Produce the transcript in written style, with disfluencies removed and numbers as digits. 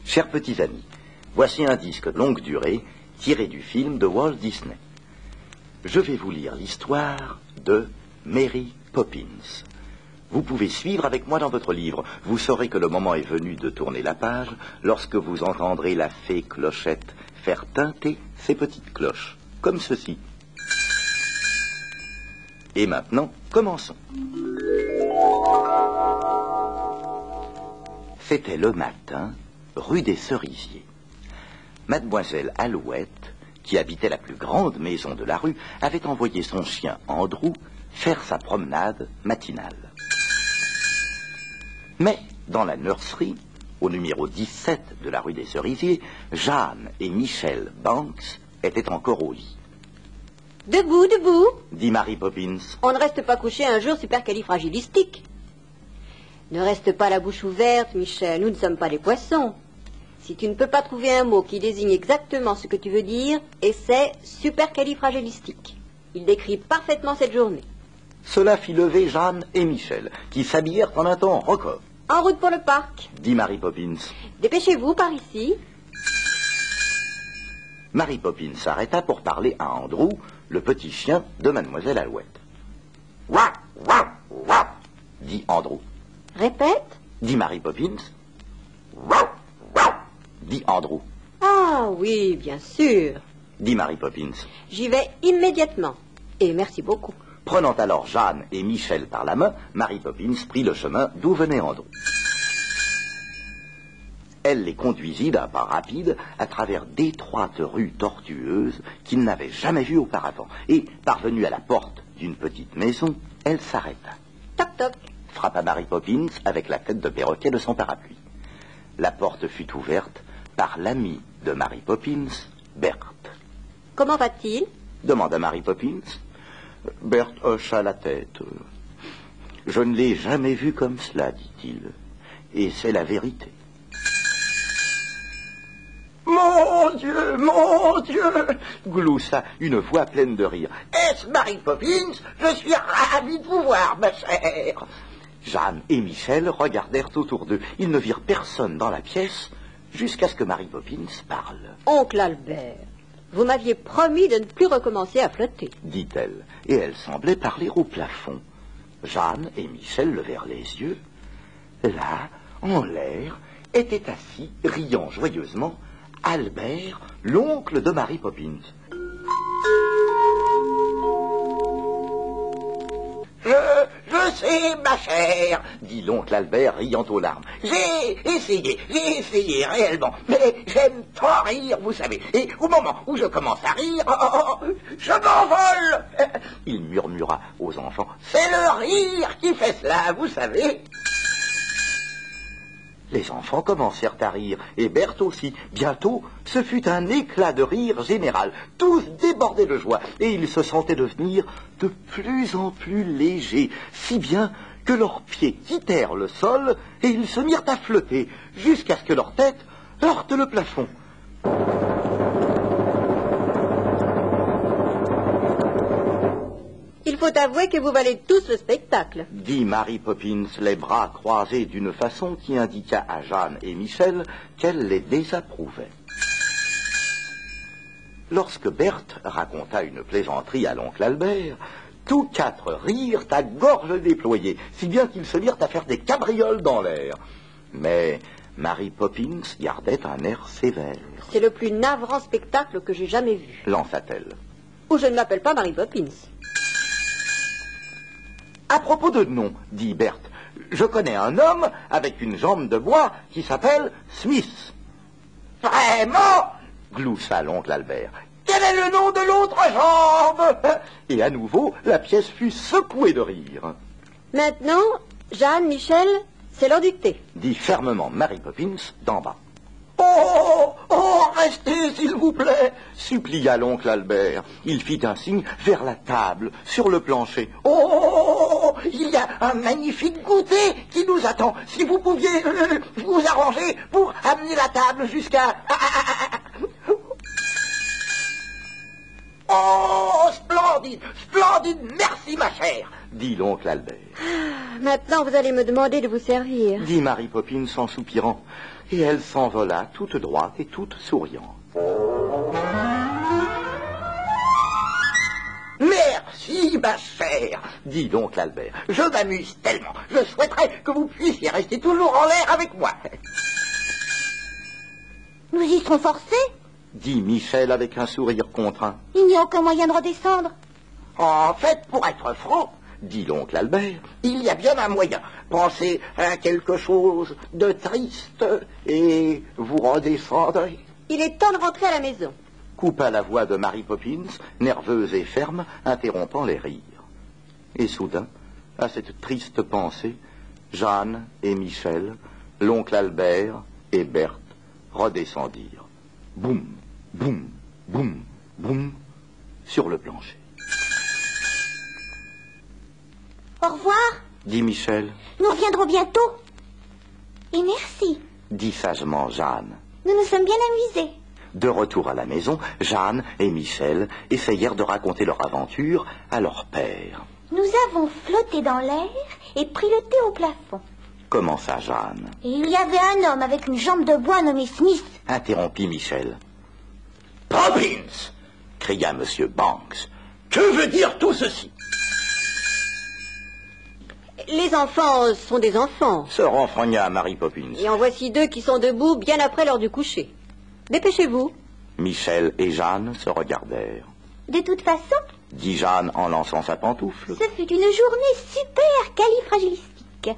Chers petits amis, voici un disque de longue durée tiré du film de Walt Disney. Je vais vous lire l'histoire de Mary Poppins. Vous pouvez suivre avec moi dans votre livre. Vous saurez que le moment est venu de tourner la page lorsque vous entendrez la fée Clochette faire tinter ses petites cloches, comme ceci. Et maintenant, commençons. C'était le matin, rue des Cerisiers. Mademoiselle Alouette, qui habitait la plus grande maison de la rue, avait envoyé son chien Andrew faire sa promenade matinale. Mais, dans la nurserie, au numéro 17 de la rue des Cerisiers, Jeanne et Michel Banks étaient encore au lit. « Debout, debout !» dit Mary Poppins. « On ne reste pas couché un jour supercalifragilistique. Ne reste pas la bouche ouverte, Michel, nous ne sommes pas des poissons. Si tu ne peux pas trouver un mot qui désigne exactement ce que tu veux dire, essaie supercalifragilistique. Il décrit parfaitement cette journée. » Cela fit lever Jeanne et Michel, qui s'habillèrent en un temps record. « En route pour le parc !» dit Mary Poppins. « Dépêchez-vous par ici. » Mary Poppins s'arrêta pour parler à Andrew, le petit chien de Mademoiselle Alouette. « Ouah, ouah, ouah !» dit Andrew. « Répète. » dit Mary Poppins. « Ouah, ouah !» dit Andrew. « Ah oui, bien sûr. » dit Mary Poppins. « J'y vais immédiatement. Et merci beaucoup. » Prenant alors Jeanne et Michel par la main, Mary Poppins prit le chemin d'où venait Andrew. Elle les conduisit d'un pas rapide à travers d'étroites rues tortueuses qu'ils n'avaient jamais vues auparavant. Et, parvenue à la porte d'une petite maison, elle s'arrêta. Toc toc, frappa Mary Poppins avec la tête de perroquet de son parapluie. La porte fut ouverte par l'ami de Mary Poppins, Berthe. « Comment va-t-il » demanda Mary Poppins. Berthe hocha la tête. « Je ne l'ai jamais vu comme cela, dit-il, et c'est la vérité. »« Mon Dieu !» gloussa une voix pleine de rire. « Est-ce Mary Poppins? Je suis ravi de vous voir, ma chère !» Jeanne et Michel regardèrent autour d'eux. Ils ne virent personne dans la pièce jusqu'à ce que Mary Poppins parle. « Oncle Albert, vous m'aviez promis de ne plus recommencer à flotter, » dit-elle, et elle semblait parler au plafond. Jeanne et Michel levèrent les yeux. Là, en l'air, était assis, riant joyeusement, Albert, l'oncle de Mary Poppins. Je sais, ma chère, dit l'oncle Albert, riant aux larmes. J'ai essayé réellement, mais j'aime tant rire, vous savez. Et au moment où je commence à rire, je m'envole. Il murmura aux enfants, c'est le rire qui fait cela, vous savez. Les enfants commencèrent à rire, et Berthe aussi. Bientôt, ce fut un éclat de rire général. Tous débordaient de joie, et ils se sentaient devenir de plus en plus légers, si bien que leurs pieds quittèrent le sol, et ils se mirent à flotter, jusqu'à ce que leur tête heurte le plafond. Il faut avouer que vous valez tous le spectacle, dit Mary Poppins, les bras croisés d'une façon qui indiqua à Jeanne et Michel qu'elle les désapprouvait. Lorsque Berthe raconta une plaisanterie à l'oncle Albert, tous quatre rirent à gorge déployée, si bien qu'ils se mirent à faire des cabrioles dans l'air. Mais Mary Poppins gardait un air sévère. « C'est le plus navrant spectacle que j'ai jamais vu, » lança-t-elle. « Ou je ne m'appelle pas Mary Poppins. » À propos de nom, dit Berthe, je connais un homme avec une jambe de bois qui s'appelle Smith. Vraiment? Gloussa l'oncle Albert. Quel est le nom de l'autre jambe? Et à nouveau, la pièce fut secouée de rire. Maintenant, Jeanne, Michel, c'est l'heure du thé, dit fermement Mary Poppins d'en bas. Oh, restez, s'il vous plaît, supplia l'oncle Albert. Il fit un signe vers la table, sur le plancher. Oh, il y a un magnifique goûter qui nous attend. Si vous pouviez vous arranger pour amener la table jusqu'à... Oh, splendide, merci, ma chère. dit l'oncle Albert. Maintenant, vous allez me demander de vous servir. Dit Mary Poppins en soupirant. Et elle s'envola toute droite et toute souriante. Merci, ma chère, dit l'oncle Albert. Je m'amuse tellement. Je souhaiterais que vous puissiez rester toujours en l'air avec moi. Nous y serons forcés. Dit Michel avec un sourire contraint. Il n'y a aucun moyen de redescendre. En fait, pour être franc, dit l'oncle Albert, il y a bien un moyen. Pensez à quelque chose de triste et vous redescendrez. Il est temps de rentrer à la maison. Coupa la voix de Mary Poppins, nerveuse et ferme, interrompant les rires. Et soudain, à cette triste pensée, Jeanne et Michel, l'oncle Albert et Berthe redescendirent. Boum, boum, boum, boum, sur le plancher. Au revoir, Dit Michel, nous reviendrons bientôt. Et merci, dit sagement Jeanne. nous nous sommes bien amusés. De retour à la maison, Jeanne et Michel essayèrent de raconter leur aventure à leur père. Nous avons flotté dans l'air et pris le thé au plafond. Commença Jeanne. Et il y avait un homme avec une jambe de bois nommé Smith. Interrompit Michel. Poppins, cria M. Banks. Que veut dire tout ceci? Les enfants sont des enfants. Se renfrogna Mary Poppins. Et en voici deux qui sont debout bien après l'heure du coucher. Dépêchez-vous. Michel et Jeanne se regardèrent. De toute façon, Dit Jeanne en lançant sa pantoufle. ce fut une journée super califragilistique.